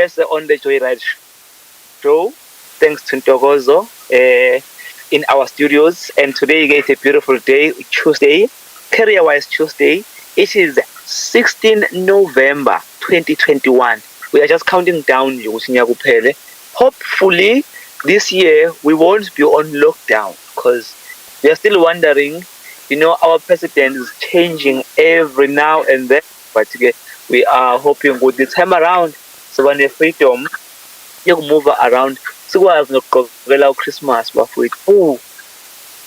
Ngobese on the Joyride show. Thanks to Ntokozo in our studios. And today is a beautiful day, Tuesday, career-wise Tuesday. It is 16 November 2021. We are just counting down. Hopefully, this year we won't be on lockdown because we are still wondering. Our president is changing every now and then, but we are hoping with the time around, so when the freedom, you move around. Sikwazi nokugqokela uChristmas bafowethu.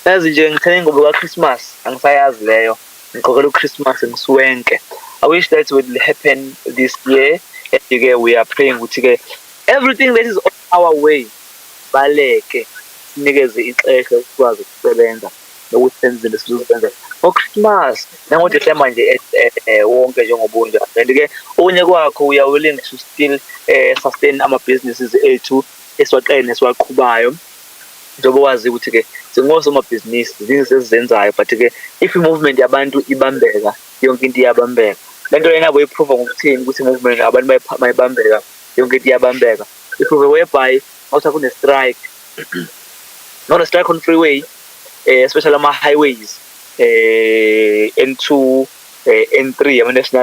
Yazi nje ngithenge ngoba Christmas angisayazi leyo. Ngigqokela uChristmas ngisuwenke. I wish that would happen this year. And we are praying ukuthi everything that is on our way baleke sinikeze ixesha sikwazi ukusebenza nokusebenza lesizokwenza ngoChristmas nangoDecember nje wonke njengobunja. And okunye kwakho we are willing to still sustain our businesses ethu esiwaqele nesiwaqhubayo njengoba wazi ukuthi singosomabhizinisi izinto esizenzayo, but if i-movement yabantu ibambeka yonke into iyabambeka. Lento lena boyiprova ngokuthini ukuthi i-movement abantu bayibambeka yonke into iyabambeka. Iprove whereby also kune-strike not a strike on freeway, especially ama-highways, N2, N3,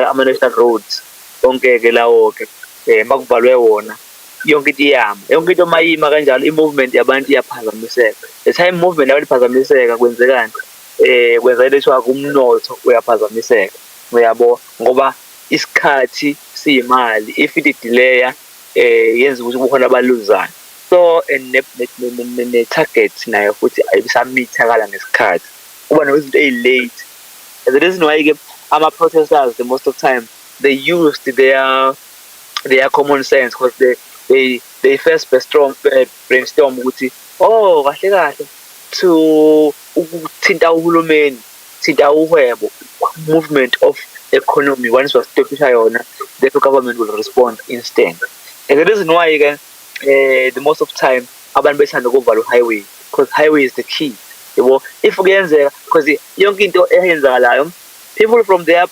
ama-national roads onke-ke lawo-ke makuvalwe wona yonke into iyama. Yonke into mayima kanjalo i-movement yabantu iyaphazamiseka. The time movement yabantu iphazamiseka kwenzekani? Kwenzeka lethiwa umnotho uyaphazamiseka, uyabo, ngoba isikhathi siyimali. If it-delaya yenza ukuthi kukhona abaluzayo. So ne-target nayo futhi ayisamithakala ngesikhathi, kuba nezinto eyi-late. The reason why ama-protesters the most of time they used their common sense because they first brainstorm ukuthi kahle kahle to ukuthinta uhulumeni, thinta uhwebo, movement of economy. Once wastophisha yona, the government will respond instant. And the reason why the most of time abantu bethanda ukuvala highway because highway is the key. If kuyenzeka because yonke into eyenzakalayo, people from their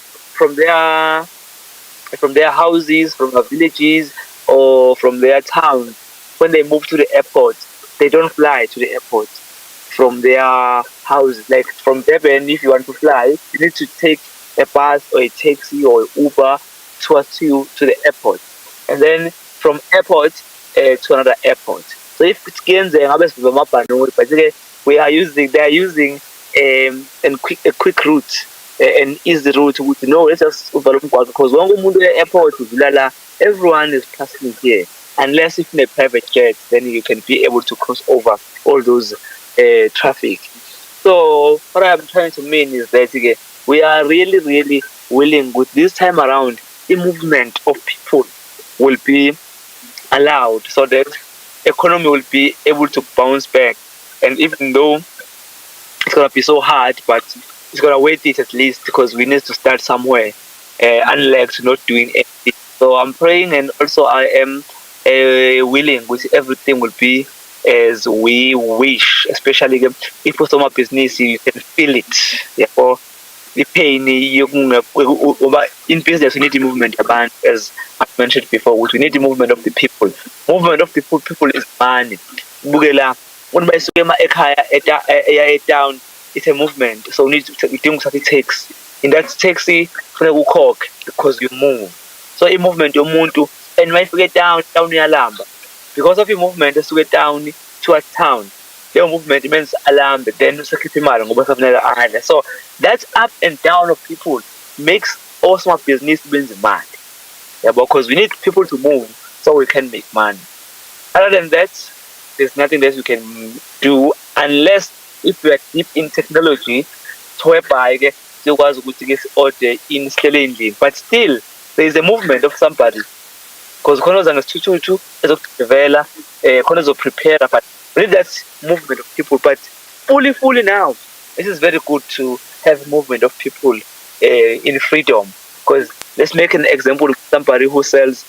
houses, from their villages, or from their towns, when they move to the airport, they don't fly to the airport from their houses. Like from Durban, if you want to fly, you need to take a bus or a taxi or Uber towards you to the airport, and then from airport to another airport. So if it's but they are using a quick route, an easy route. Let's just because one airport everyone is passing here, unless if in a private jet, then you can be able to cross over all those traffic. So what I'm trying to mean is that we are really, really willing with this time around, the movement of people will be allowed so that economy will be able to bounce back. And even though it's gonna be so hard, but it's gonna wait it at least because we need to start somewhere, unlike not doing anything. So I'm praying, and also I am willing with everything will be as we wish, especially if for some business you can feel it. Therefore, the pain in business we need the movement, as I mentioned before. We need the movement of the people. Movement of the people is money. Bugela when by ekaya down, it's a movement. So we need to think what it takes. In that taxi, for cock because you move. So a movement you move to, and when you get down alamba. Because of your movement, as to get down to a town, your movement means alarm, then so that up and down of people makes all small business means mad. Yeah, because we need people to move so we can make money. Other than that, there's nothing that we can do unless if we are deep in technology, whereby there was good to get order in Stellingly. But still, there is a movement of somebody. Because Konos and Tutu is of develop, Konos of prepare, but we need that movement of people. But fully now, this is very good to have movement of people in freedom. Because let's make an example of somebody who sells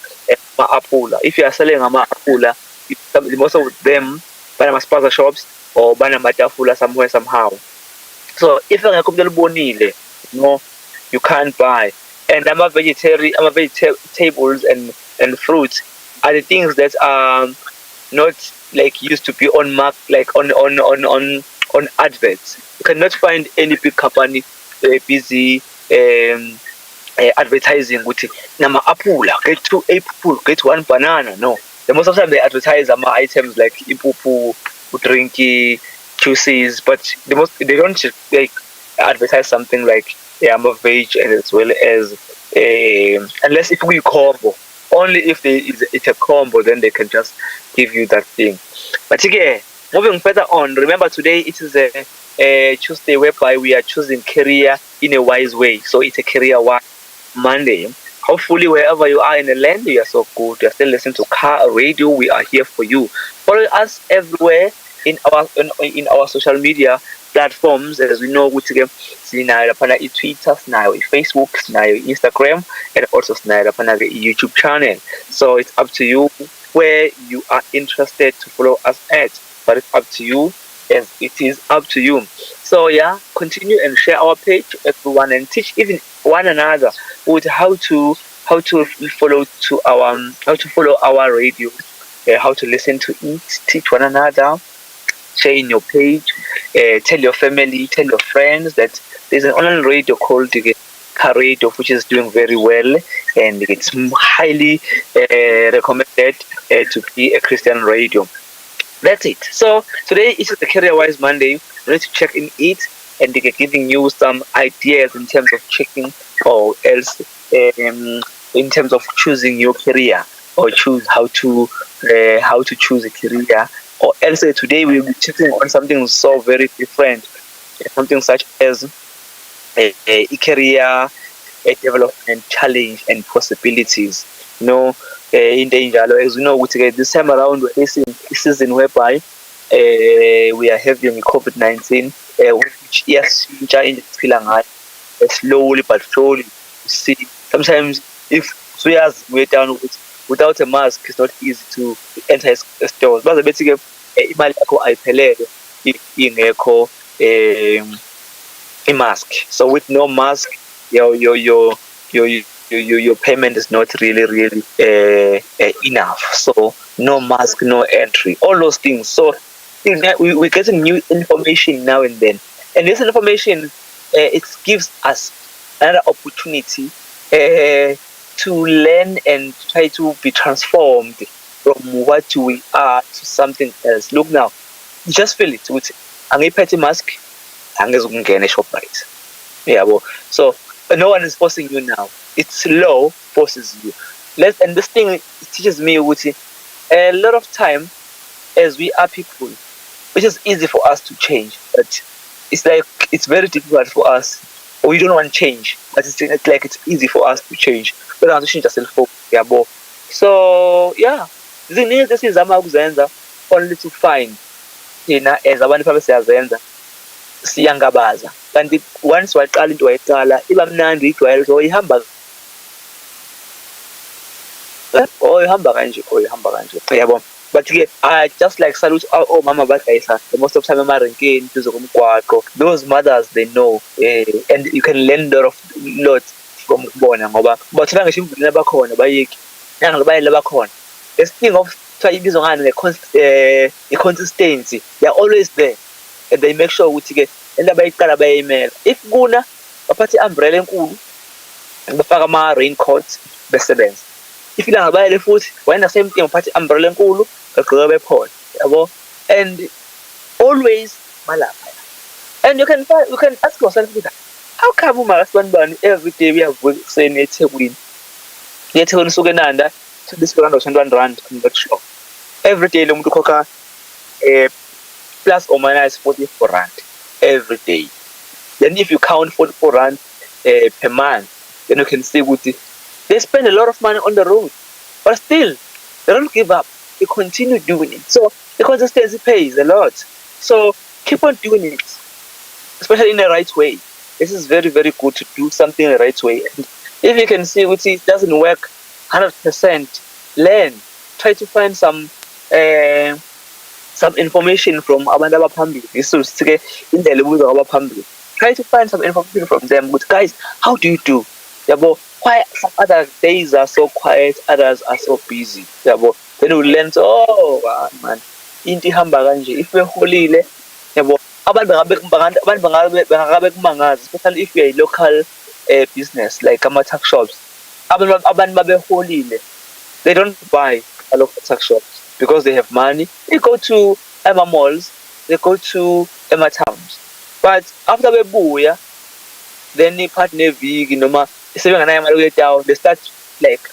apula. If you are selling apula, most of them buy spaza shops or buy matafula somewhere somehow. So if you're bonile, you can't buy. And I'm a vegetables and fruits, are the things that are not like used to be on mark, like on adverts. You cannot find any big company busy advertising with nama apula, get two apple, get one banana. No, the most of the time they advertise items like ipupu, drinky, juices, but they don't like advertise something like I'm a veg and as well as unless if we combo. Only if it's a combo, then they can just give you that thing. But again, moving further on, remember today it is a Tuesday whereby we are choosing career in a wise way. So it's a career Monday. Hopefully, wherever you are in the land, you are so good. You are still listening to Car Radio. We are here for you. Follow us everywhere in our social media platforms. As we know, which again, sinayo lapana Twitter, sinayo Facebook, sinayo Instagram, and also sinayo lapana YouTube channel. So it's up to you where you are interested to follow us at. But it's up to you, as it is up to you. So yeah, continue and share our page to everyone and teach even one another with how to follow our radio, how to listen to it, teach one another, share in your page, tell your family, tell your friends that there's an online radio called Car Radio, which is doing very well, and it's highly recommended to be a Christian radio. That's it. So today is the Career Wise Monday. We need to check in it, and they're giving you some ideas in terms of checking or else in terms of choosing your career or choose how to choose a career. Or else today we'll be checking on something so very different, something such as a career, a development challenge and possibilities. In danger, as we know, this time around we're facing a season whereby we are having COVID-19, which is slowly but surely. You see, sometimes if we're down without a mask, it's not easy to enter stores. But basically, imali yakho ayiphelele ingekho a mask. So with no mask, your payment is not really enough. So no mask, no entry, all those things. So we're getting new information now and then, and this information it gives us another opportunity to learn and try to be transformed from what we are to something else. Look now, just feel it. With angiphethe mask, angezukungena eShoprite. Yeah, well, so no one is forcing you now. It's law forces you. And this thing teaches me, Wuti, a lot of time as we are people, which is easy for us to change, but it's like it's very difficult for us. We don't want change, but it's like it's easy for us to change. We don't have to change ourselves. Yeah, so yeah, this is only to find as abantu babe siyazenza siyangabaza kanti once waqala into wayiqala iba mnandi ijwayele so ihamba kanje yabo. But I just like salute mama badayisa most of the time emarenkeni duze komgwaqo. Those mothers, they know, and you can learn lot from kubona ngoba bathina ngisho imvuleni abakhona bayeki nangabayele bakhona. This thing of ibizwa ngani consistency, they are always there and they make sure ukuthi into abayiqala bayayimela. If kuna baphathe umbrella enkulu bafaka ama raincoat besebenza. If ilanga bayele futhi wena same thing baphathe umbrella enkulu bagqoka bephona yabo, and always malapha. And you can ask yourself how come umakasibani every day we have kuseni eThekwini suke Nanda to this rand or 21 rand, I'm not sure. Every day lo muntu ukhokha plus or minus 44 rand every day. Then if you count 44 rand per month, then you can see they spend a lot of money on the road, but still they don't give up. They continue doing it. So the consistency pays a lot. So keep on doing it, especially in the right way. This is very, very good to do something in the right way. And if you can see it doesn't work 100%, learn. Try to find some information from abantu abaphambili. This is indlela ubuzwa abaphambili. Try to find some information from them. But guys, how do you do? yabo. Why some other days are so quiet, others are so busy, yabo. Then we learn, oh man, into ihamba kanje, if beholile, yabo, abantu kumangazi, especially if you're a local business like ama-tuck shops. Abantu babeholile, they don't buy a lot of tuck shops because they have money. They go to Emma malls, they go to Emma towns. But after bebuya, then they partner big, noma down, they start like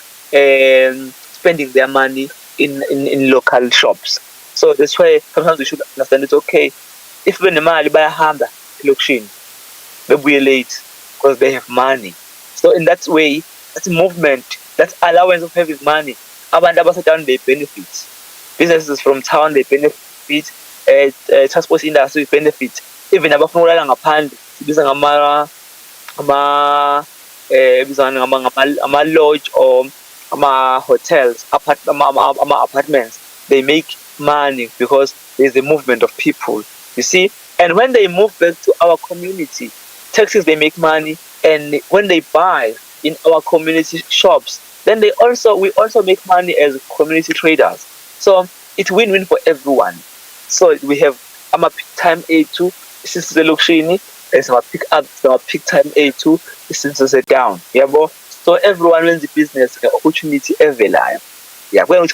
spending their money in local shops. So that's why sometimes we should understand it's okay. If when the money buy a hamda, location, bebuya late because they have money. So in that way, that's movement, that's allowance of having money. Abantu abasetown they benefit. Businesses from town they benefit. Transport industry benefit. Even abafuna ukulala ngaphandle sibiza ama lodge or ama hotels, apartments. They make money because there's a movement of people. You see, and when they move back to our community, taxis they make money, and when they buy in our community shops, then we also make money as community traders. So it's win-win for everyone. So we have our peak time A2, since the luxury, there's our peak up, our peak time A2, since it's down. Yeah, but so everyone runs the business, the opportunity every line. Yeah, when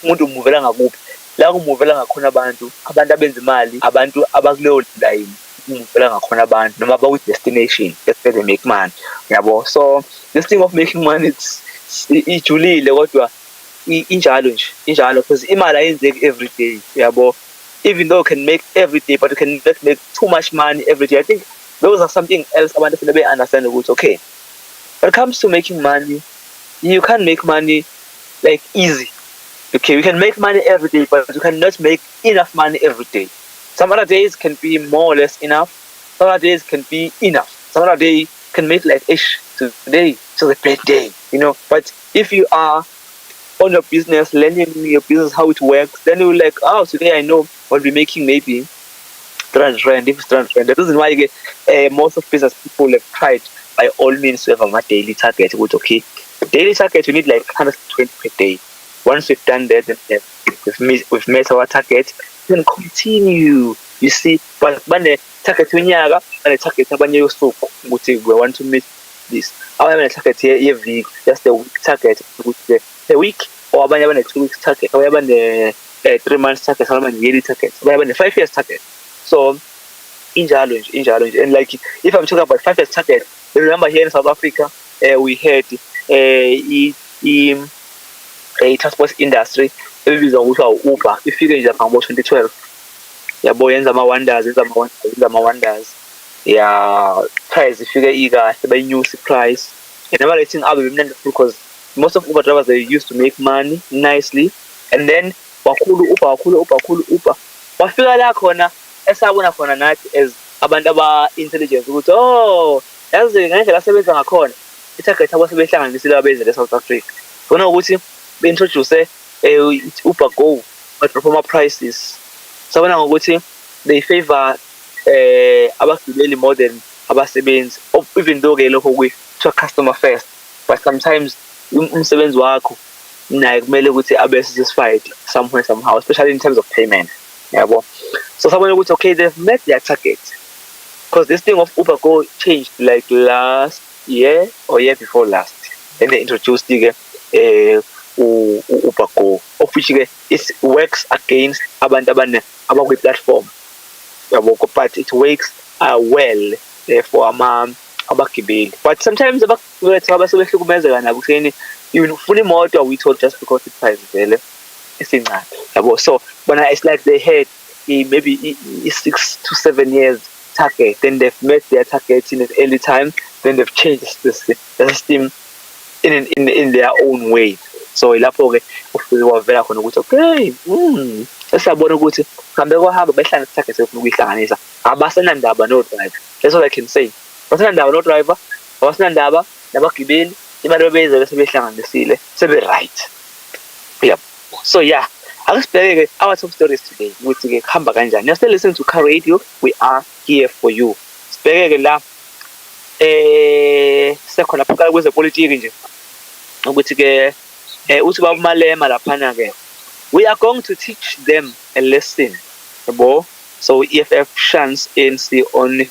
umuntu umuvela ngakuphi la kumuvela ngakhona abantu abenza imali, abantu abakuleyo line umuvela ngakhona abantu noma baku destination that's where they make money. Yabo, so this thing of making money it's ijulile kodwa injalo because imali ayenzeki every day. Yabo, even though you can make every day, but you can not make too much money every day. I think those are something else abantu funeka understand ukuthi okay, when it comes to making money, you can't make money like easy. Okay, we can make money every day, but you cannot make enough money every day. Some other days can be more or less enough. Some other days can be enough. Some other day can make like today to the bad day, you know. But if you are on your business, learning your business how it works, then you're like, oh, today I know I'll be making maybe 300 rand. If it's 300 rand, that reason why you get most of business people have tried by all means to have a daily target. Which okay, daily target you need like 120 per day. Once we've done that, then we've met our target, then continue. You see, but when the target unyaka, when the target abanye usuku, ukuthi we want to meet this. Abanye target here week, just the week target, the week, or abanye 2 weeks target, or abanye 3 months target, or abanye yearly target, or abanye 5 years target. So in challenge, and like if I'm talking about 5 years target, remember here in South Africa, we had a transport industry ebizwa ngokuthi Uber ifike nje ngabo 2012. Yabo yenza ama wonders. Yeah, price ifike ikahle by new price. And never letting up bemnandi because most of Uber drivers they used to make money nicely, and then wakhulu Uber wafika la khona esabona khona nathi as abantu aba intelligence ukuthi oh yazi ngendlela asebenza ngakhona i-target abo sebehlanganisile abenze eSouth Africa. Bona ukuthi they introduce Uber Go but performer prices. Sabona ngokuthi they favor abagibeli more than abasebenzi, even though ke lokho kuthiwa customer first, but sometimes umsebenzi wakho naye kumele ukuthi abe satisfied somehow, especially in terms of payment. Yabo, so sabona ukuthi okay, they've met their target because this thing of Uber Go changed like last year or year before last, and they introduced Uber Go, of which it works against abantu abakwi platform. But it works well for abagibeli. But sometimes abasebehlukumezeka nabo kuseni even fully imoto we told just because it price vele isincane. Yabo, so when it's like they had maybe 6 to 7 years target, then they've met their target in an early time, then they've changed the system in their own way. So ilapho ke ufike wavela khona ukuthi okay, esabona ukuthi kambe kohamba behlanga target efuna ukuyihlanganisa abasenandaba no driver. That's all I can say. Abasenandaba no driver, abasenandaba nabagibeli, imali bebeza bese behlanganisile sebe right. Yeah. So yeah, akusibheke our top stories today ukuthi ke khamba kanjani. You're still listening to Car Radio. We are here for you. Sibheke la sisekhona phakathi kwezepolitiki nje ukuthi ke uthi babumalema laphana ke we are going to teach them a lesson yabo. So EFF shuns ANC on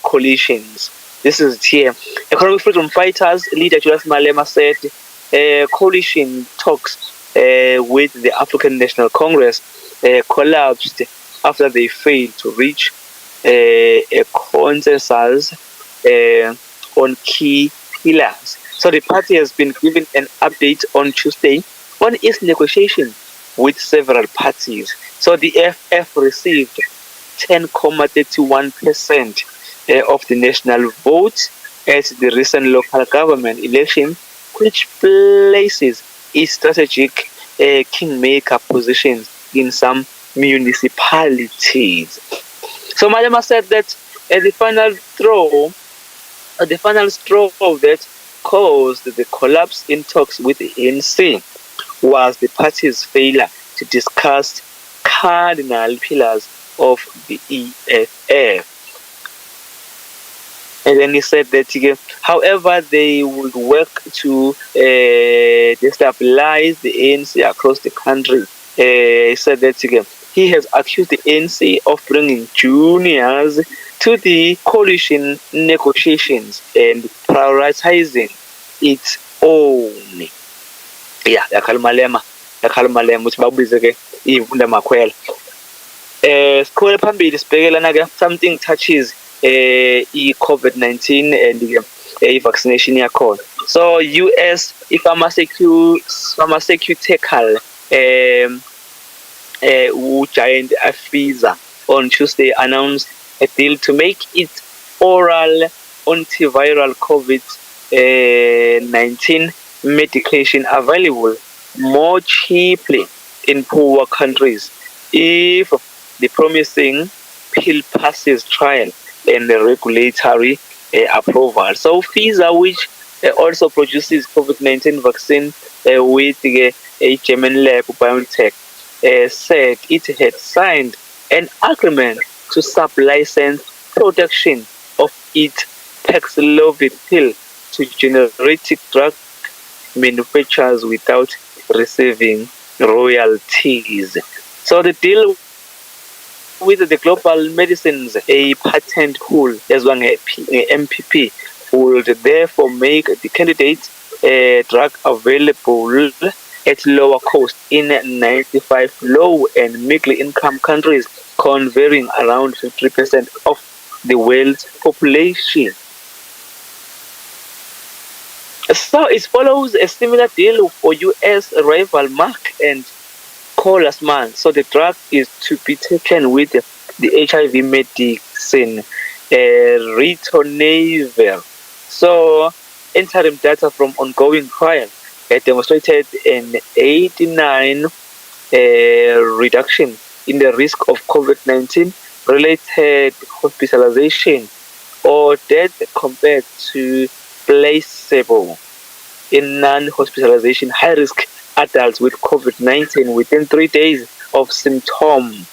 coalitions. This is here. Economic freedom fighters leader Julius Malema said coalition talks with the African National Congress collapsed after they failed to reach a consensus on key pillars. So the party has been given an update on Tuesday on its negotiation with several parties. So the FF received 10.31% of the national vote at the recent local government election, which places its strategic kingmaker positions in some municipalities. So Malema said that the final straw that caused the collapse in talks with the ANC was the party's failure to discuss cardinal pillars of the EFF. And then he said that, however, they would work to destabilize the ANC across the country. He said that he has accused the ANC of bringing juniors to the coalition negotiations and prioritizing its own. Yeah, yakhalmalema ukuthi babubize ke ivunda makhwela. Sikhole phambili sibhekelana ke something touches i-COVID-19 and i-vaccination yakhona. So US pharmaceutical giant Pfizer on Tuesday announced a deal to make its oral antiviral COVID-19 medication available more cheaply in poor countries if the promising pill passes trial and the regulatory approval. So Pfizer, which also produces COVID-19 vaccine with a German lab BioNTech, said it had signed an agreement to sub-license production of its Paxlovid pill to generic drug manufacturers without receiving royalties. So the deal with the Global Medicines, a patent pool as well as MPP, would therefore make the candidate drug available at lower cost in 95 low and middle income countries, covering around 50% of the world's population. So it follows a similar deal for US rival Merck and Colasman. So the drug is to be taken with the HIV medicine ritonavir. So interim data from ongoing trial demonstrated an 89 reduction in the risk of COVID-19 related hospitalization or death compared to placebo in non-hospitalization high-risk adults with COVID-19 within 3 days of symptom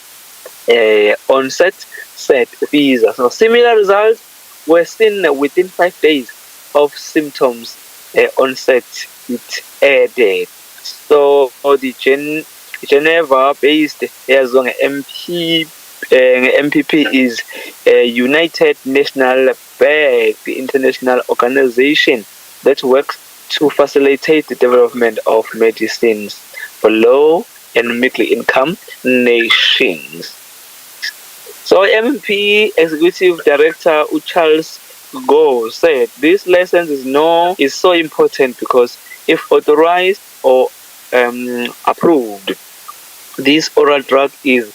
onset, said Pfizer. So similar results were seen within 5 days of symptoms onset, it added. So the Geneva-based MPP is a United Nations backed international organization that works to facilitate the development of medicines for low and middle income nations. So MP Executive Director Charles Go said this license is so important because if authorized or approved, this oral drug is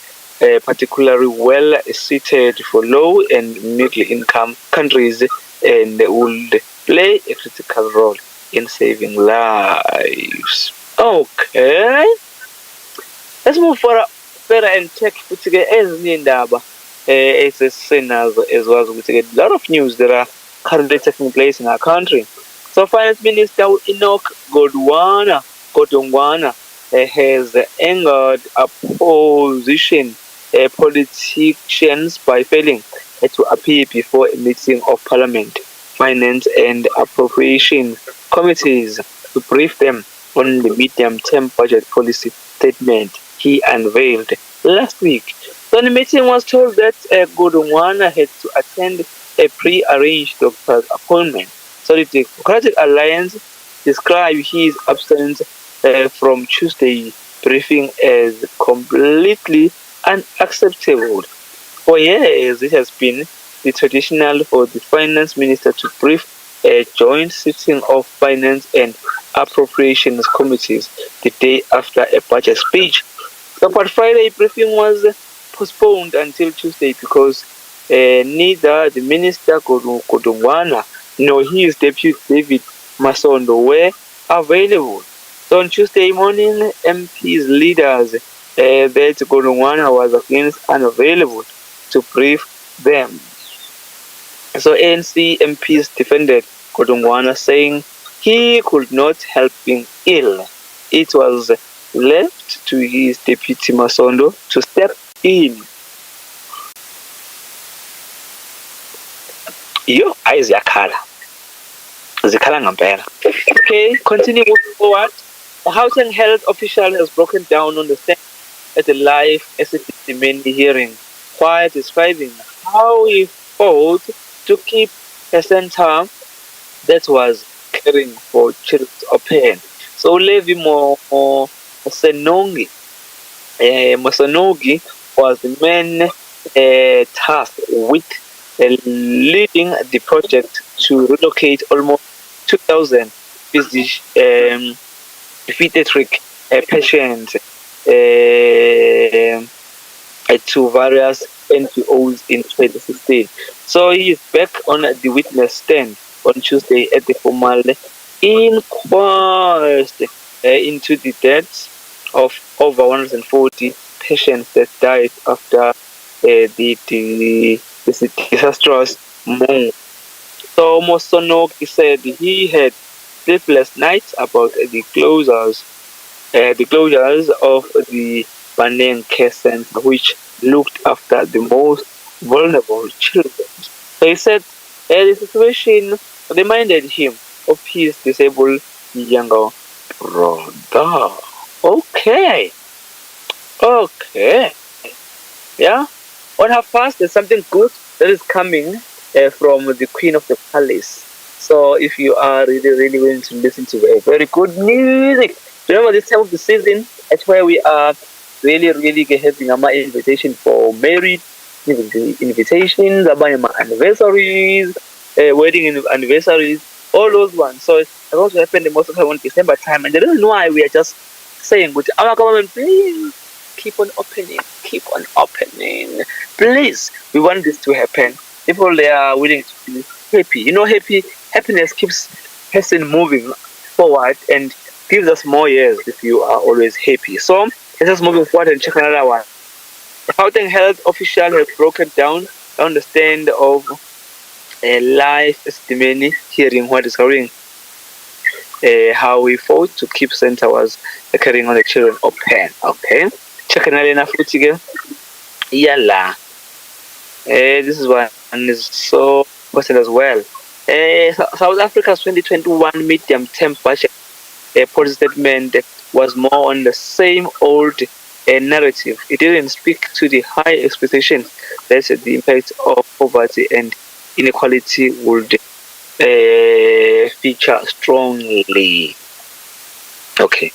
particularly well suited for low and middle income countries and would play a critical role in saving lives. Okay, let's move further and check ezinye indaba ezisinazo as well as a lot of news that are currently taking place in our country. So Finance Minister Enoch Godongwana has angered opposition politicians by failing to appear before a meeting of Parliament Finance and Appropriation Committees to brief them on the medium-term budget policy statement he unveiled last week. So the meeting was told that Godongwana had to attend a pre-arranged doctor's appointment. So the Democratic Alliance described his absence from Tuesday briefing as completely unacceptable. For years, it has been the traditional for the finance minister to brief a joint sitting of finance and appropriations committees the day after a budget speech. So, but Friday briefing was postponed until Tuesday because neither the minister Godongwana nor his deputy David Masondo were available. So on Tuesday morning, MPs leaders that Godongwana was against unavailable to brief them. So ANC MPs defended Godongwana, saying he could not help being ill. It was left to his deputy Masondo to step in. Yo, eyes yakhala. Zikhala ngempela. Okay, continue moving forward. A Gauteng health official has broken down on the stand at the live SAPC hearing while describing how he fought to keep a center that was caring for children open. So Levi Mosenongi was the man tasked with leading the project to relocate almost 2,000 pediatric patients to various NGOs in 2016. So he is back on the witness stand on Tuesday at the formal inquest into the deaths of over 140 patients that died after the disastrous move. So Mosonoki said he had sleepless nights about the closures of the Baneng Care Center, which looked after the most vulnerable children. So he said the situation reminded him of his disabled younger brother. Okay. Yeah. On her past, there's something good that is coming from the Queen of the Palace. So if you are really going to listen to very good music, remember this time of the season, that's where we are really having a invitation for married invitations, anniversaries, wedding anniversaries, all those ones. So it's going to happen the most of the time on December time. And the reason why we are just saying, our government, please keep on opening. Please, we want this to happen. People, they are willing to be happy. Happiness keeps person moving forward and gives us more years if you are always happy. So let's just moving forward and check another one. The Gauteng health official has broken down on the stand of a live testimony hearing what is going how we fought to keep center was carrying on the children open. Okay, check another foot again. Yalla. This is one is so important as well. South Africa's 2021 medium-term budget policy statement was more on the same old narrative. It didn't speak to the high expectation that the impact of poverty and inequality would feature strongly. Okay,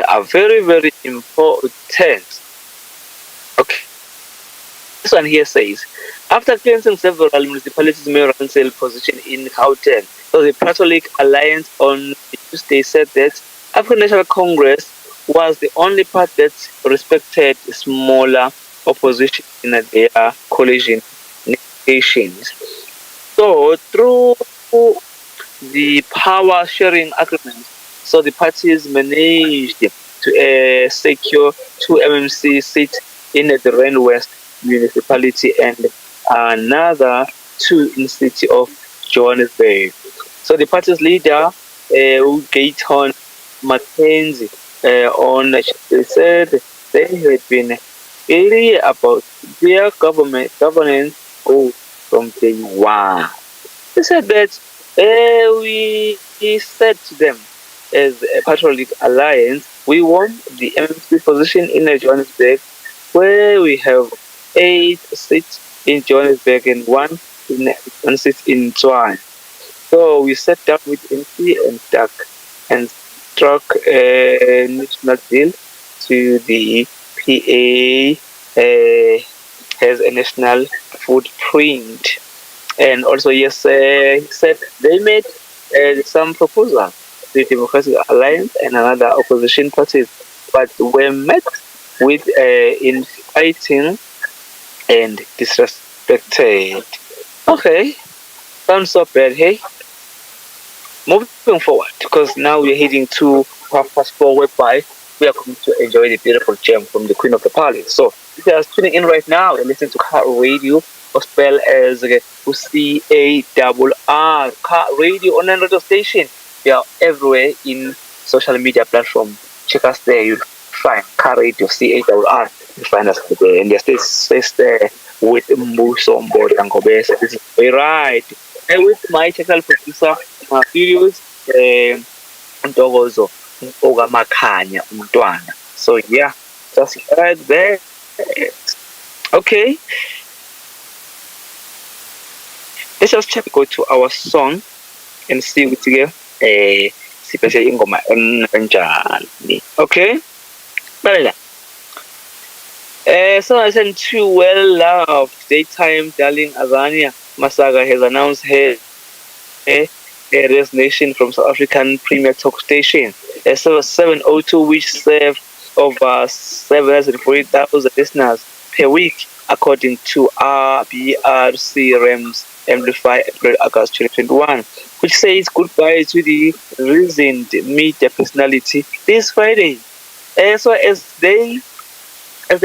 are very important. Okay. This one here says, after cleansing several municipalities' mayoral sale position in Gauteng, so the Catholic Alliance on Tuesday said that African National Congress was the only party that respected smaller opposition in their coalition negotiations. So through the power sharing agreement, so the parties managed to secure 2 MMC seats in the Rand West municipality and another 2 in the city of Johannesburg. So the party's leader, Gayton Mackenzie, they said they had been clear about their governance goals from day one. They said that we said to them, as a Patriotic Alliance, we won the MC position in Johannesburg, where we have 8 seats in Johannesburg and one seat in Suoane. So we sat down with MC and struck a national deal to the PA has a national footprint. And also, yes, he said they made some proposal to the Democratic Alliance and another opposition parties, but were met with infighting and disrespected. Okay, sounds so bad, hey? Moving forward, because now we're heading to 4:30, whereby we are going to enjoy the beautiful gem from the Queen of the Palace. So, if you are tuning in right now and listening to Car Radio, or spell as CARR, Car Radio online radio station. We are everywhere in social media platform. Check us there. You'll find Car Radio, CARR. You find us there. And there's this space there with Mbuso and Ngobese. This is very right. And with my technical producer, my videos, Ntokozo Ogamakhanya Umntwana. So yeah, just right there. Okay. Let's just go to our song and see what we get. Sipese ingoma enjani. Okay? Bala. So I sent to well-loved daytime darling Azania Masaga has announced her resignation from South African Premier Talk Station. 702, which served over 740,000 listeners per week, according to RBRC REMS Amplify April August 2021, which says goodbye to the recent media personality this Friday. So as they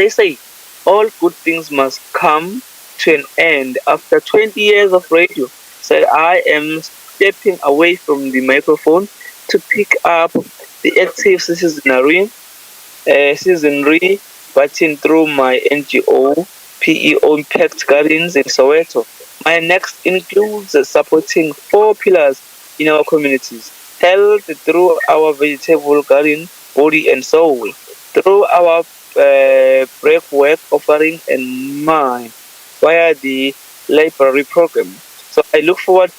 say, all good things must come to an end after 20 years of radio. Said I am stepping away from the microphone to pick up the active seasonary batting through my NGO PEO Impact Gardens in Soweto. My next includes supporting 4 pillars in our communities: health through our vegetable garden, body and soul, through our breakwork offering, and mind via the library program. So I look forward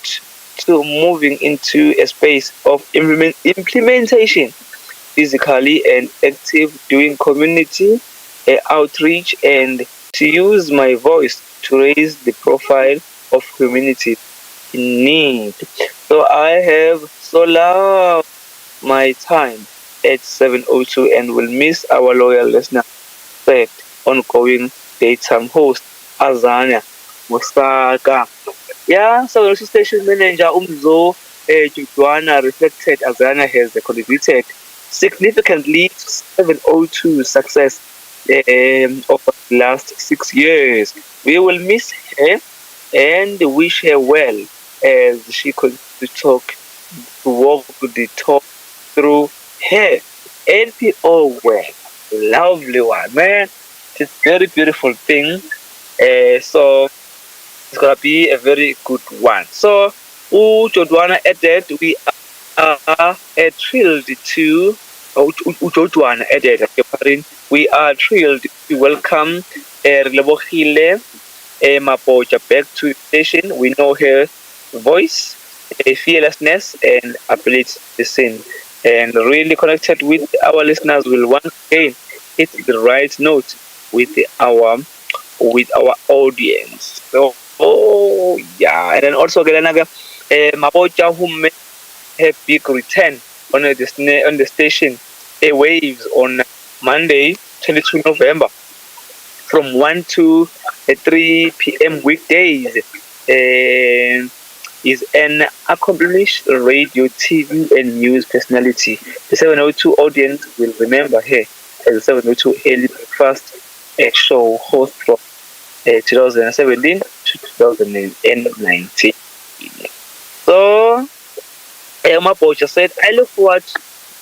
to moving into a space of implementation, physically and active, doing community outreach, and to use my voice to raise the profile of community in need. So I have so loved my time at 702 and will miss our loyal listener, said ongoing daytime host Azania Musaka. Yeah, so the station manager Umzo Juana reflected Azania has contributed significantly to 702's success over the last 6 years. We will miss her and wish her well as she continues to walk the talk through her NPO work. Lovely one, man. It's a very beautiful thing. So it's gonna be a very good one. So Ujodwana added, we are thrilled to Ujodwana added, we are thrilled to welcome Relebohile Mapocha back to the station. We know her voice, fearlessness, and ability to listen, and really connected with our listeners. Will once again hit the right note with our audience. So, oh yeah, and then also get another Mapocha who made a big return on the station airwaves on Monday, 22 November, from 1 to 3 p.m. weekdays. Is an accomplished radio, TV, and news personality. The 702 audience will remember her as the 702 early breakfast show host from 2017 to 2019. So, Elma Pocha said, I look forward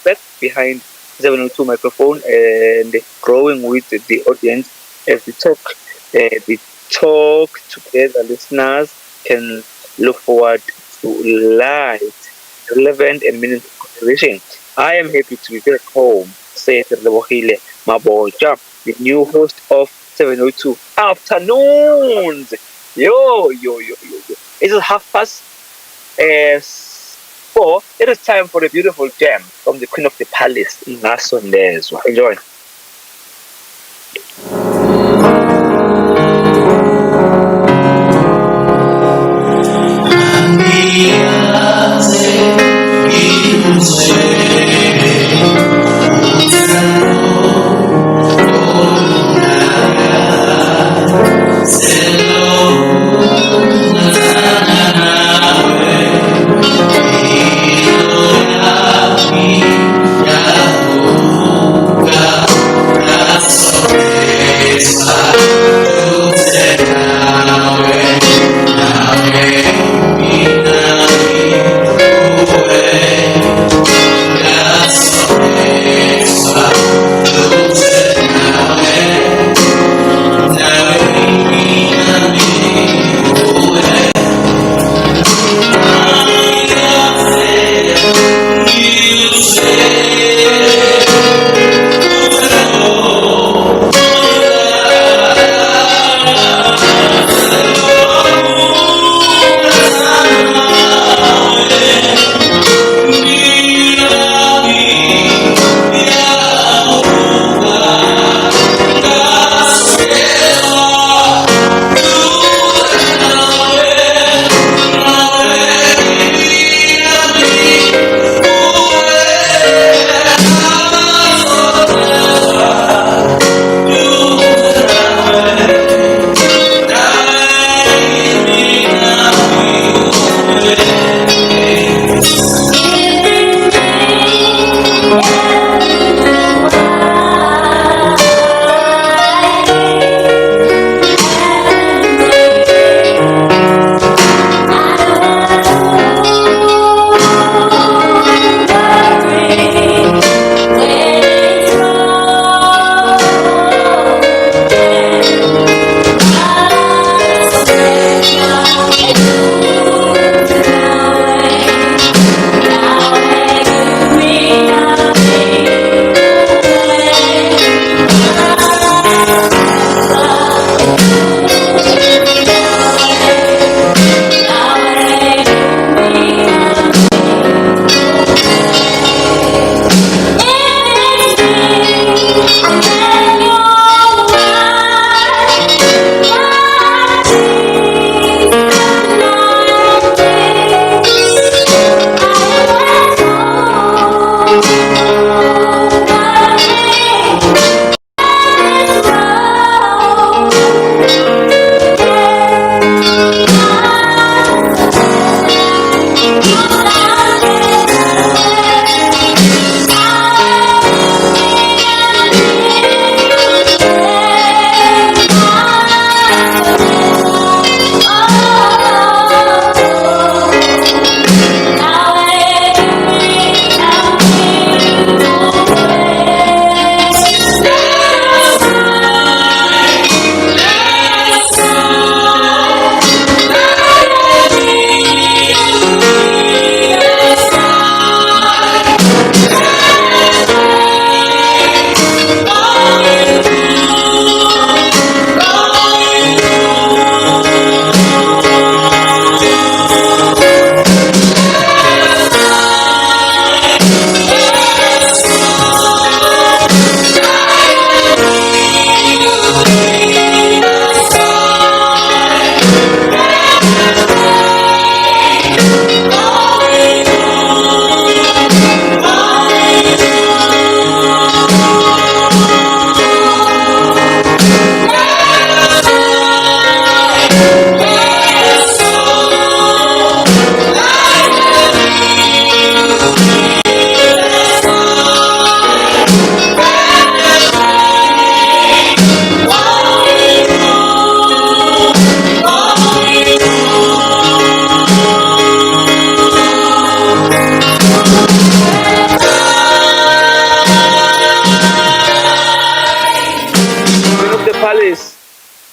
back behind 702 microphone and growing with the audience as we talk together, listeners, can look forward to light, relevant, and meaningful conversation. I am happy to be back home, said Rebohile Maboja, the new host of 702 Afternoons. Yo. It is 4:30. It is time for a beautiful jam from the Queen of the Palace, Ngasondezwa. Enjoy.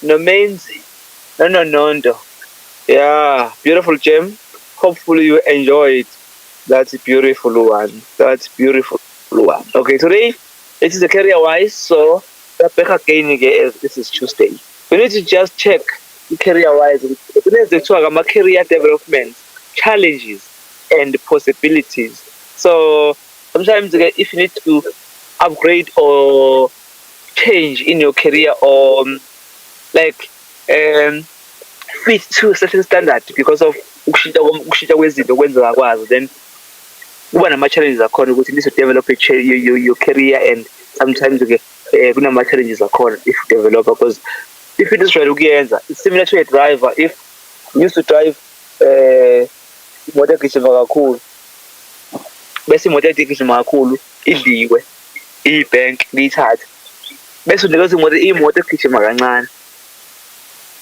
Nomenzi, Nonondo, Yeah, beautiful gem. Hopefully you enjoyed. That's a beautiful one. That's beautiful one. Okay, today it is a career wise, so we're back again again. This is Tuesday. We need to just check the career wise. We need to talk about career development, challenges, and possibilities. So sometimes if you need to upgrade or change in your career or like fit to a certain standard because of ukushintsha kwezinto kwenzeka kwazo, then kuba nama-challenges akhona ukuthi need to develop your career, and sometimes kunama-challenges akhona if you develop, because if it is trying ukuyenza, it's similar to a driver. If you used to drive imoto egijima kakhulu, bese imoto egijima kakhulu idliwe ibhenki liyithathe, bese unikeza imoto egijima kancane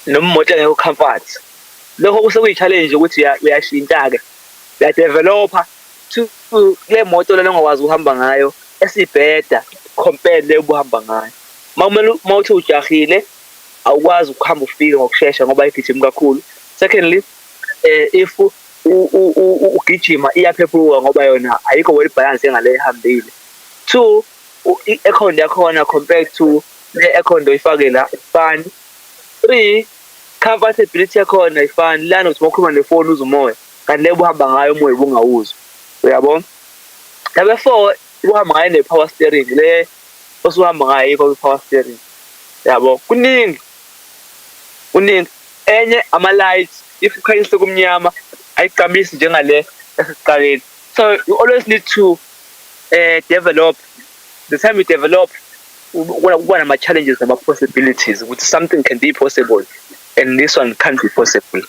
noma imoto engekho comfort. Lokho kusekuyi-challenge ukuthi uyashintsha-ke, uyadevelopha to le moto lena ongakwazi ukuhamba ngayo esibheda compare le obuhamba ngayo. Uma uthi ujahile awukwazi ukuhamba ufike ngokushesha ngoba igijima kakhulu. Secondly, if ugijima iyaphephuka ngoba yona ayikho well balance engale ehambile. Two, i-aircon yakhona compared to le aircon oyifake la ifani. Three, comfortability yakhona ayifani. Lana uthi uma ukhuluma nefoni uze umoya, kanti le obuhamba ngayo umoya ubungawuzwa. Uyabona? Number 4, uhamba ngayo ne-power steering le osuhamba ngayo yikho i-power steering. Yabo, kuningi enye ama-lights, if ukhanyisa kumnyama ayigqamisi njengale esesiqaleni. So you always need to develop. The time you develop, kuba nama-challenges nama-possibilities ukuthi something can be possible and this one can't be possible,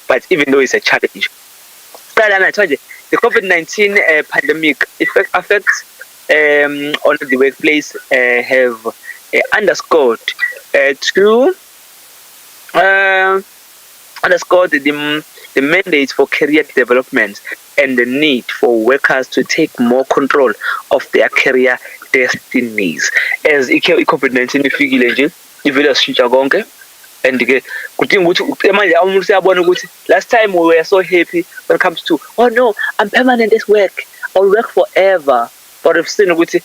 but even though it's a challenge. The COVID-19 pandemic affects on the workplace have underscored the mandate for career development and the need for workers to take more control of their career destinies. As i-COVID-19 ifikile nje ivele yashintsha konke, and kudinga ukuthi manje umuntu uyabona ukuthi last time we were so happy when it comes to, oh no, I'm permanent at work, I'll work forever. But we've seen ukuthi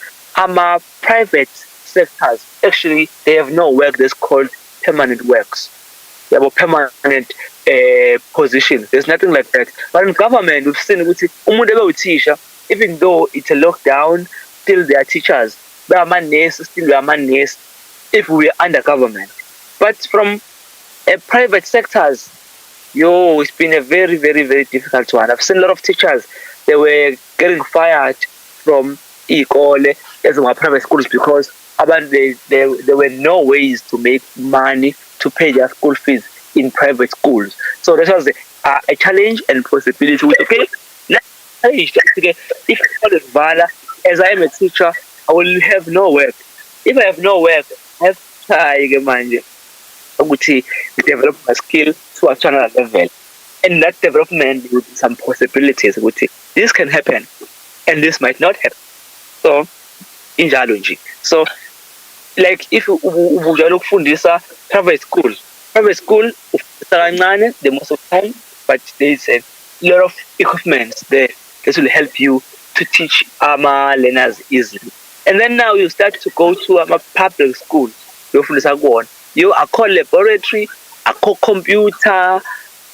private sectors actually they have no work that's called permanent works. They have a permanent position. There's nothing like that. But in government we've seen ukuthi umuntu ebewuthisha, even though it's a lockdown, still they are teachers. They are manesi, still they are manesi if we are under government. But from private sectors, it's been a very, very, very difficult one. I've seen a lot of teachers, they were getting fired from ikole as my private schools because there were no ways to make money to pay their school fees in private schools. So that was a challenge and possibility. Okay, if as I am a teacher, I will have no work. If I have no work, I have to try ukuthi develop my skill to a channel level, and that development with some possibilities ukuthi this can happen and this might not happen. So injalo nje. So like if ujalo ukufundisa private school ufundisa kancane the most of the time, but there is a lot of equipment there that will help you to teach learners easily. And then now you start to go to a public school uyofundisa kuwona. Akho laboratory, akho computer,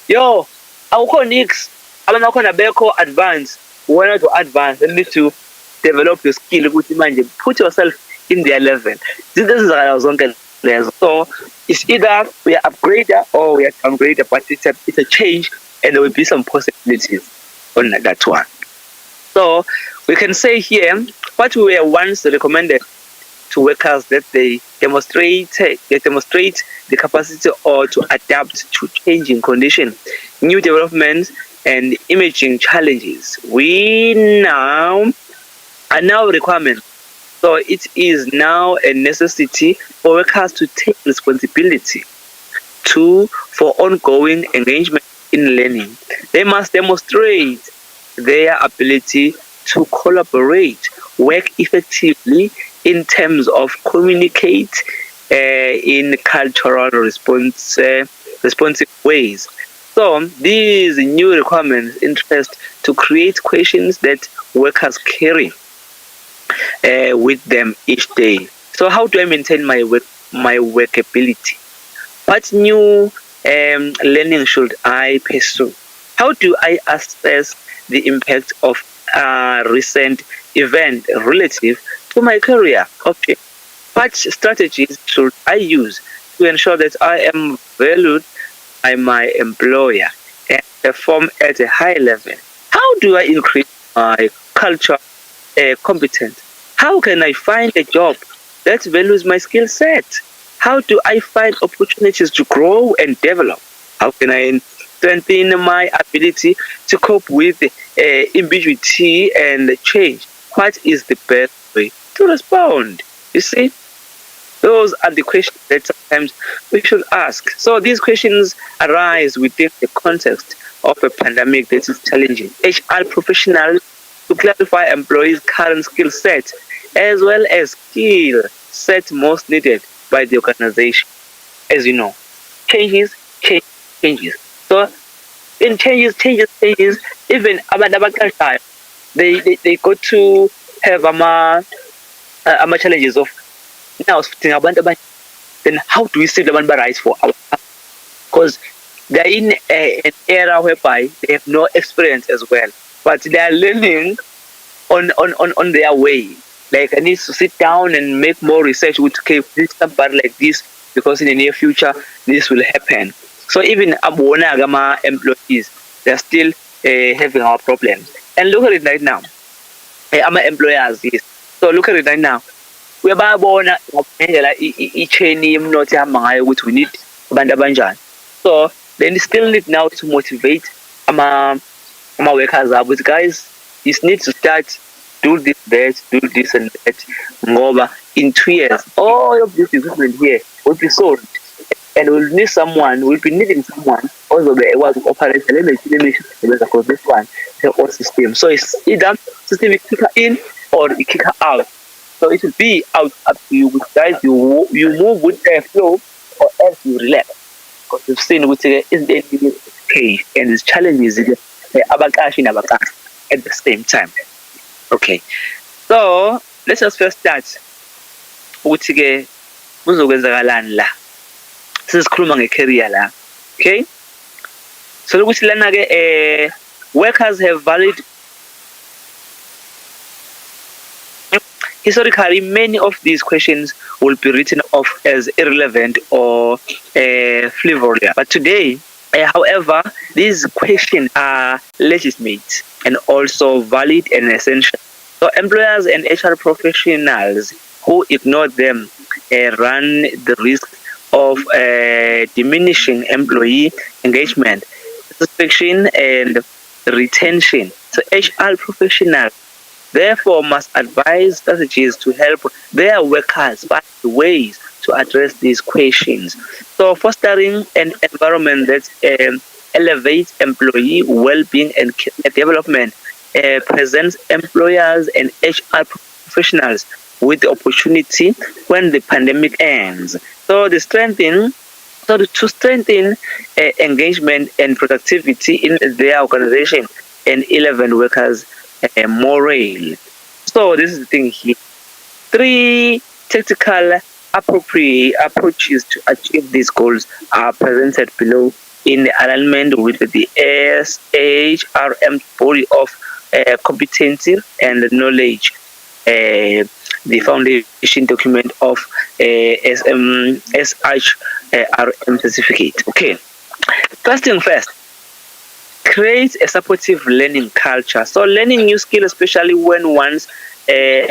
akho nix. Abantu bakhona bekho advanced. Why not to advance? You need to develop your skill ukuthi manje put yourself in their level. This is zonke lezo. So it's either we are upgrader or we are downgrader, but it's a change, and there will be some possibilities on that one. So we can say here what we were once recommended to workers that they demonstrate the capacity or to adapt to changing conditions, new developments, and emerging challenges. We are now requirements. So it is now a necessity for workers to take responsibility for ongoing engagement in learning. They must demonstrate their ability to collaborate, work effectively in terms of communicate in cultural responsive ways, So these new requirements interest to create questions that workers carry with them each day. So how do I maintain my workability? What new learning should I pursue? How do I assess the impact of a recent event relative to my career? Okay. What strategies should I use to ensure that I am valued by my employer and perform at a high level? How do I increase my culture competence? How can I find a job that values my skill set? How do I find opportunities to grow and develop? How can I strengthen my ability to cope with ambiguity and change? What is the best way to respond? You see, those are the questions that sometimes we should ask. So these questions arise within the context of a pandemic that is challenging HR professionals to clarify employees' current skill set as well as skill set most needed by the organization. As you know, changes. So in changes, even abantu abaqashayo, they go to have ama challenges of now then how do we save the abantu rise for our, because they're in an era whereby they have no experience as well, but they are learning on their way. Like I need to sit down and make more research with okay, this somebody like this because in the near future this will happen. So even Abona employees, they're still having our problems. And look at it right now. I'm an employer. So look at it right now. Uyababona ngendlela i-chain yemnotho ihamba ngayo ukuthi we need abantu abanjani. So then still need now to motivate ama-workers abo ukuthi guys, you need to start do this and that ngoba in 2 years all of this equipment here will be sold and we'll be needing someone ozobe ekwazi uku-operate le machine because this one the whole system. So it's either system is kick her in or it kick her out. So it will be up to you, guys. You move with the flow, or else you relax. Because we've seen with the case and its challenges abakashi and abakashi at the same time. Okay, so let's just first start. Ukuthi ke kuzokwenzakalani la? Sisikhuluma ngecareer la. Okay, so ukuthi lana ke workers have valid. Historically, many of these questions will be written off as irrelevant or frivolous. But today, however, these questions are legitimate and also valid and essential. So employers and HR professionals who ignore them run the risk of diminishing employee engagement, satisfaction, and retention. So HR professionals therefore must advise strategies to help their workers find ways to address these questions. So fostering an environment that elevates employee well-being and development presents employers and HR professionals with the opportunity when the pandemic ends. So to strengthen engagement and productivity in their organization and 11 workers morale. So this is the thing here. 3 tactical appropriate approaches to achieve these goals are presented below in alignment with the SHRM body of competency and knowledge, the foundation document of SHRM certificate. Okay, first thing first, create a supportive learning culture. So learning new skills, especially when one's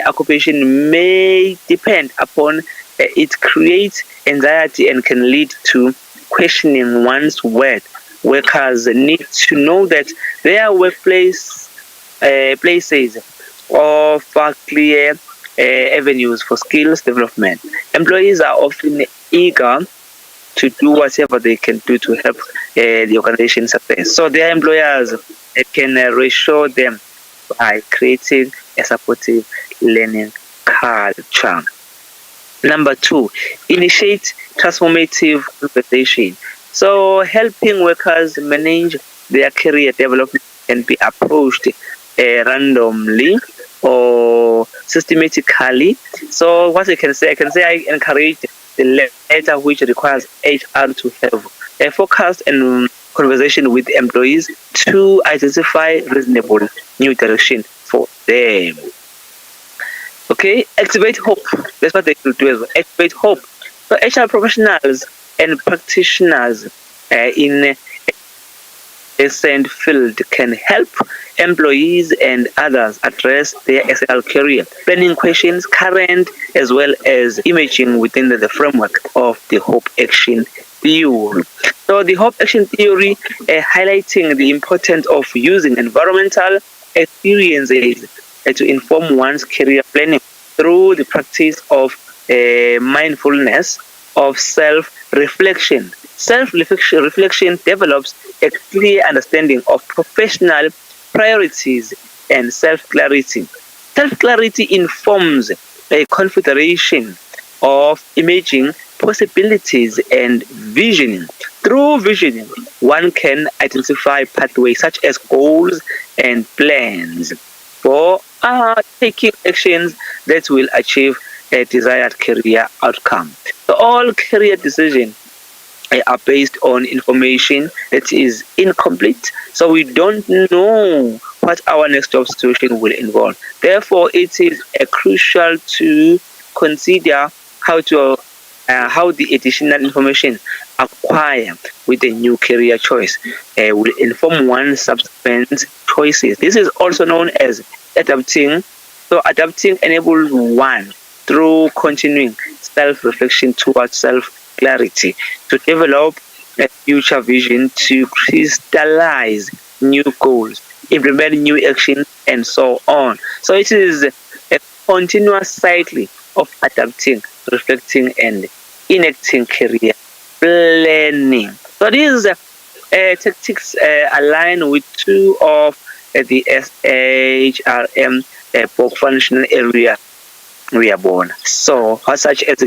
occupation may depend upon it, creates anxiety and can lead to questioning one's worth. Workers need to know that their places offer clear avenues for skills development. Employees are often eager to do whatever they can do to help the organization success. So their employers can reassure them by creating a supportive learning culture. Number 2, initiate transformative conversation. So helping workers manage their career development can be approached randomly or systematically. So what I can say I encourage the latter, which requires HR to have a focused and conversation with employees to identify reasonable new direction for them. Okay, activate hope. That's what they should do as well. Activate hope. So HR professionals and practitioners in ascent field can help employees and others address their SL career planning questions, current as well as emerging within the framework of the Hope Action Theory. So the Hope Action Theory highlighting the importance of using environmental experiences to inform one's career planning through the practice of mindfulness, of self-reflection. Self-reflection develops a clear understanding of professional priorities and self-clarity. Self-clarity informs a configuration of imaging possibilities and visioning. Through visioning, one can identify pathways such as goals and plans for taking actions that will achieve a desired career outcome. So all career decisions are based on information that is incomplete. So we don't know what our next job situation will involve. Therefore, it is crucial to consider how the additional information acquired with a new career choice will inform one's subsequent choices. This is also known as adapting. So adapting enables one through continuing self-reflection towards self-clarity to develop a future vision, to crystallize new goals, implement new actions, and so on. So it is a continuous cycle of adapting, reflecting, and enacting career planning. So these tactics align with two of the SHRM functional area we are born. So, such as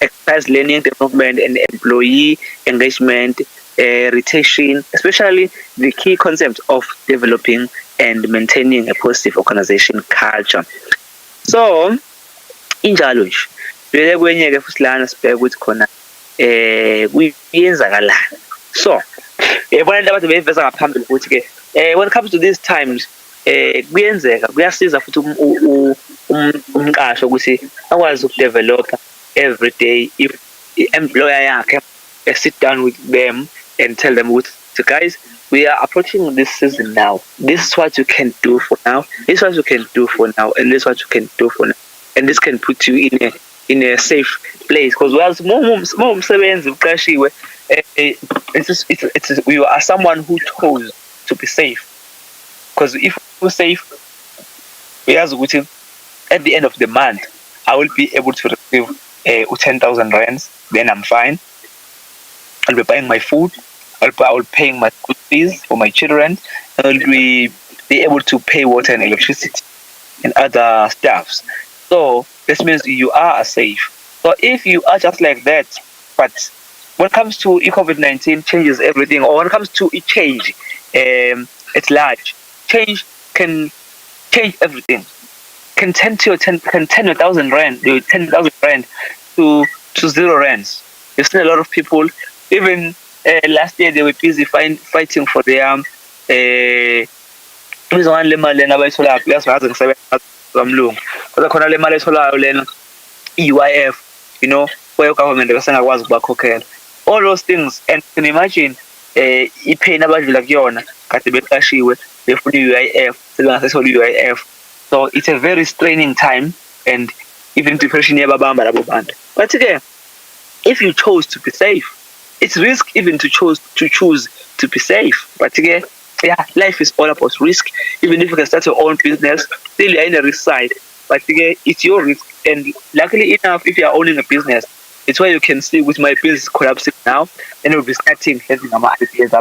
exercise learning development and employee engagement, retention, especially the key concept of developing and maintaining a positive organization culture. So, injalo nje vele kwenye-ke futhi lana sibheke ukuthi khona kuyenzakalani. So bona into abantu beyiveza ngaphambili ukuthi-ke when it comes to these times kuyenzeka kuyasiza futhi umqasho ukuthi akwazi ukudevelopha every day if i-employer yakhe sit down with them and tell them ukuthi guys, we are approaching this season now. This is what you can do for now. This is what you can do for now, and this is what you can do for now. And this can put you in a safe place, because whilst umsebenzi uqashiwe, you are someone who chose to be safe. Because if you're safe, uyazi ukuthi at the end of the month I will be able to receive 10,000 rands, then I'm fine. I'll be buying my food, I will paying my school fees for my children, and I'll be able to pay water and electricity and other stuffs. So this means you are safe. So if you are just like that, but when it comes to COVID-19 changes everything, or when it comes to a change, it's large. Change can change everything. Can turn your 10,000 rand to 0 rands. You've seen a lot of people, even last year they were busy fighting for their EYF, where government basengakwazi ukubakhokhela. All those things, and can imagine ipain abadlula kuyona kade beqashiwe befuna i-UIF sebengasayithola i-UIF. So it's a very straining time, and even depression iyababamba labo bantu. But again, if you chose to be safe, it's risk even to choose to be safe. But again, yeah, life is all about risk. Even if you can start your own business, still you're in the risk side. But again, it's your risk. And luckily enough, if you are owning a business, it's why you can see with my business collapsing now, and we'll be starting having our ideas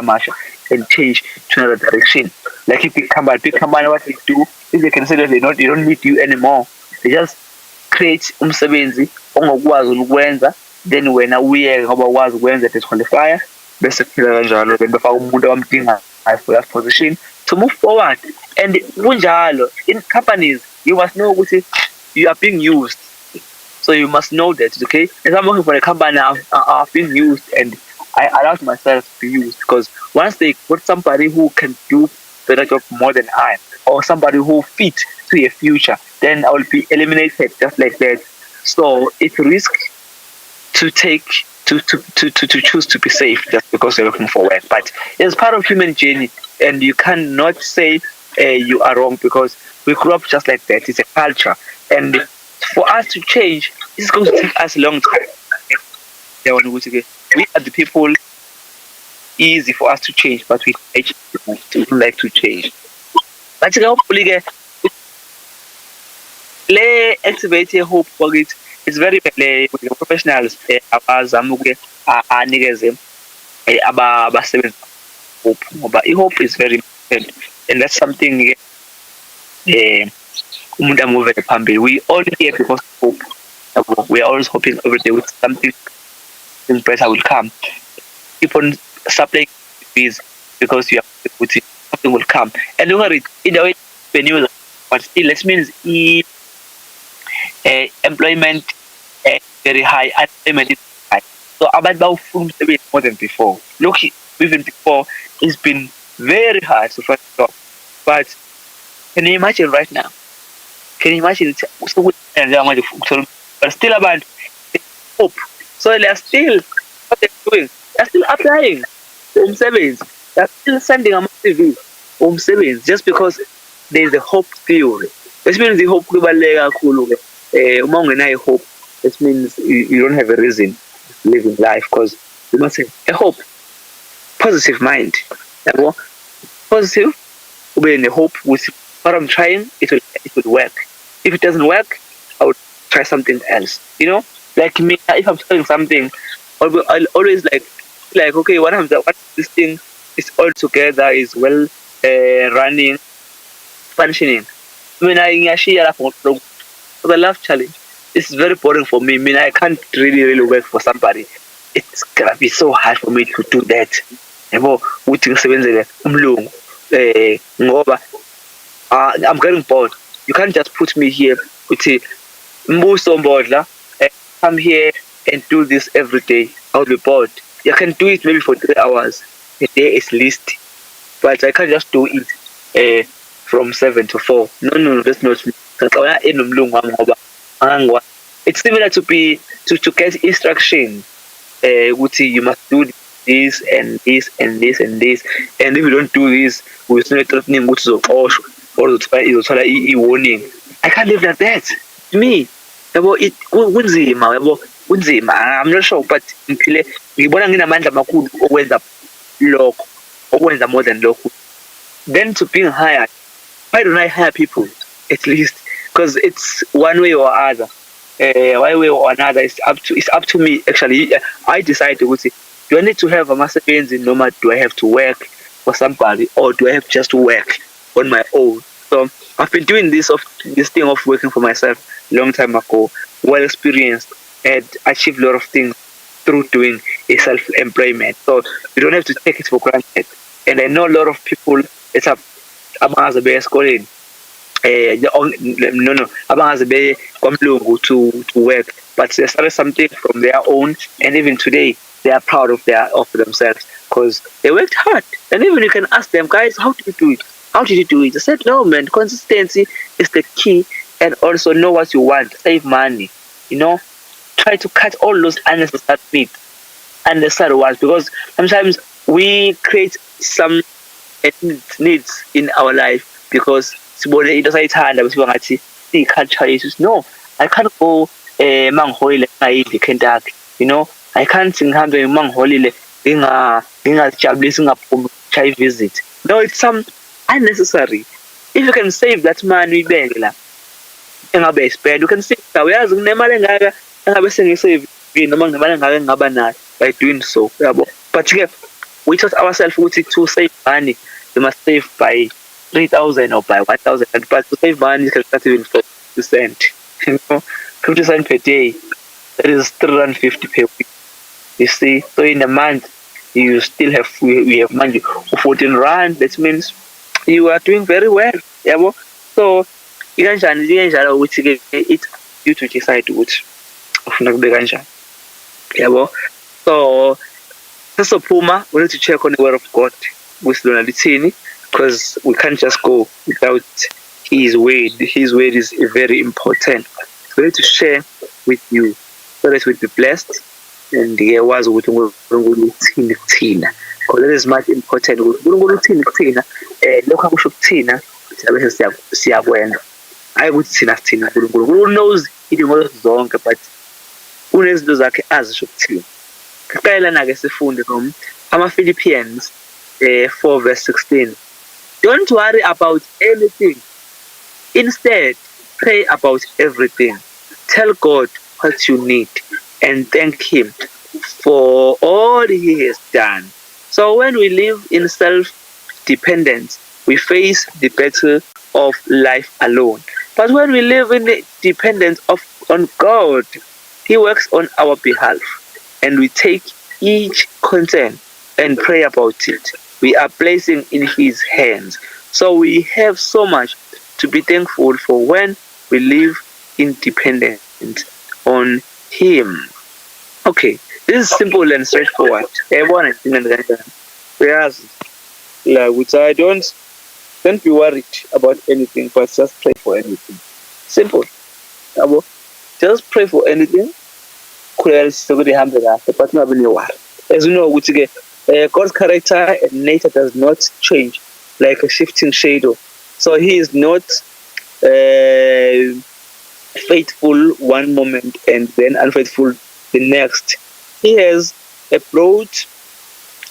and change to another direction. Like if big company, what they do is they can say that they don't need you anymore. They just create umsebenzi ongakwazi ukwenza, then wena uye ngoba wazi ukwenza disqualify, bese kuphila kanjalo then bafaka umuntu abamdingayo for that position to move forward. And kunjalo in companies you must know ukuthi you are being used. So you must know that, okay? If I'm working for a company, I've been used and I allowed myself to be used because once they put somebody who can do better job more than I, or somebody who fit to a future, then I will be eliminated just like that. So it's risk to take to choose to be safe just because you're looking for work. But it's part of human journey, and you cannot say you are wrong because we grew up just like that. It's a culture, and for us to change, it's going to take us a long time. We are the people. Easy for us to change, but we don't like to change. But hopefully, activate hope for it. It's very with the professionals. Hope, but hope is very important, and that's something. We all here because of hope. We are always hoping every day with something better will come. Keep on supplying fees because you have something will come. And look at it in the way when but still that means employment very high, unemployment is high. So about from more than before. Look, even before it's been very hard to find a job. But can you imagine right now? Can you imagine but still about hope. So they are still what they're doing. They're still applying home savings. They're still sending a massive home savings just because there is a hope theory. This means the hope hope. This means you don't have a reason to live in life because you must have a hope. Positive mind. Positive will be in the hope with what I'm trying, it will work. If it doesn't work, I would try something else. You know? Like me, if I'm trying something, I'll always like okay, what this thing is all together, is well running, functioning. I mean, I share for the love challenge. It's very boring for me. I mean, I can't really work for somebody. It's gonna be so hard for me to do that. I'm getting bored. You can't just put me here with Mbuso come here and do this every day. I'll be bored. You can do it maybe for 3 hours a day at least, but I can't just do it from 7 to 4. No, that's not me. It's similar to get instruction. You must do this and this and this and this, and if you don't do this, we'll not threatening or warning. I can't live like that. Me, I'm not sure, but ngibona nginamandla amakhulu okwenza lokho, okwenza more than lokho. Then to being hired, why don't I hire people at least? Because it's one way or other. One way or another, it's up to me actually. I decide to say, do I need to have a master in Noma? Do I have to work for somebody, or do I have just to work on my own? So I've been doing this thing of working for myself a long time ago, well experienced, and achieved a lot of things through doing a self-employment. So you don't have to take it for granted. And I know a lot of people. It's a best calling. To work, but they started something from their own, and even today they are proud of themselves because they worked hard. And even you can ask them, guys, how did you do it? How did you do it? They said, no, man, consistency is the key, and also know what you want, save money, try to cut all those unnecessary ones, because sometimes we create some needs in our life because no, I can't go Mangholile Kentucky, I can't sing Mangholile in visit. No, it's some unnecessary. If you can save that money, you can save by doing so. But we taught ourselves to save money. We must save by 3,000 or by 1,000, but to save money, you can start even 50%. 50 cents per day. That is 350 per week. You see, so in a month, you still have we have money of 14 rand. That means you are doing very well. Yabo. So ikanjani ukuthi it's you to decide ukuthi ufuna kube kanjani. Yabo. So Puma, we need to check on the word of God with Donalitini, because we can't just go without his word. His word is very important. So we need to share with you so that we'll be blessed. And there was with Tina. Because that is much important. Tina, look how much of Tina, I would see Tina. Who knows it was long, but who knows those are as Tina. Philippians 4 verse 16. Don't worry about anything. Instead, pray about everything. Tell God what you need and thank Him for all He has done. So when we live in self-dependence, we face the battle of life alone. But when we live in the dependence on God, He works on our behalf. And we take each concern and pray about it. We are placing in His hands. So we have so much to be thankful for when we live independent on Him. Okay, this is simple and straightforward. Everyone whereas which I don't be worried about anything, but just pray for anything. Simple. Just pray for anything. As you know, God's character and nature does not change like a shifting shadow. So He is not faithful one moment and then unfaithful the next. He has brought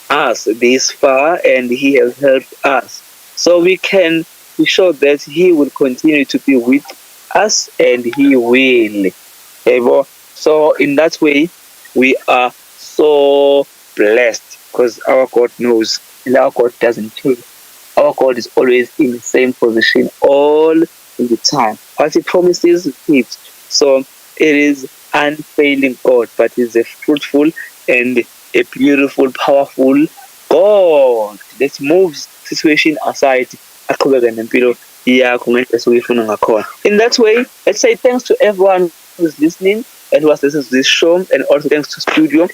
us this far and He has helped us. So we can be sure that He will continue to be with us and He will. So in that way, we are so blessed because our God knows and our God doesn't change. Our God is always in the same position all the time. What He promises, He keeps. So it is unfailing God, but it's a fruitful and a beautiful, powerful God that moves situation aside. In that way, let's say thanks to everyone who's listening and who has listened to this show, and also thanks to studio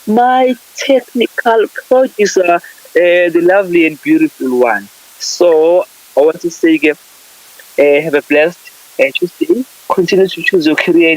my technical producer, the lovely and beautiful one. So I want to say have a blessed Tuesday. Continue to choose your career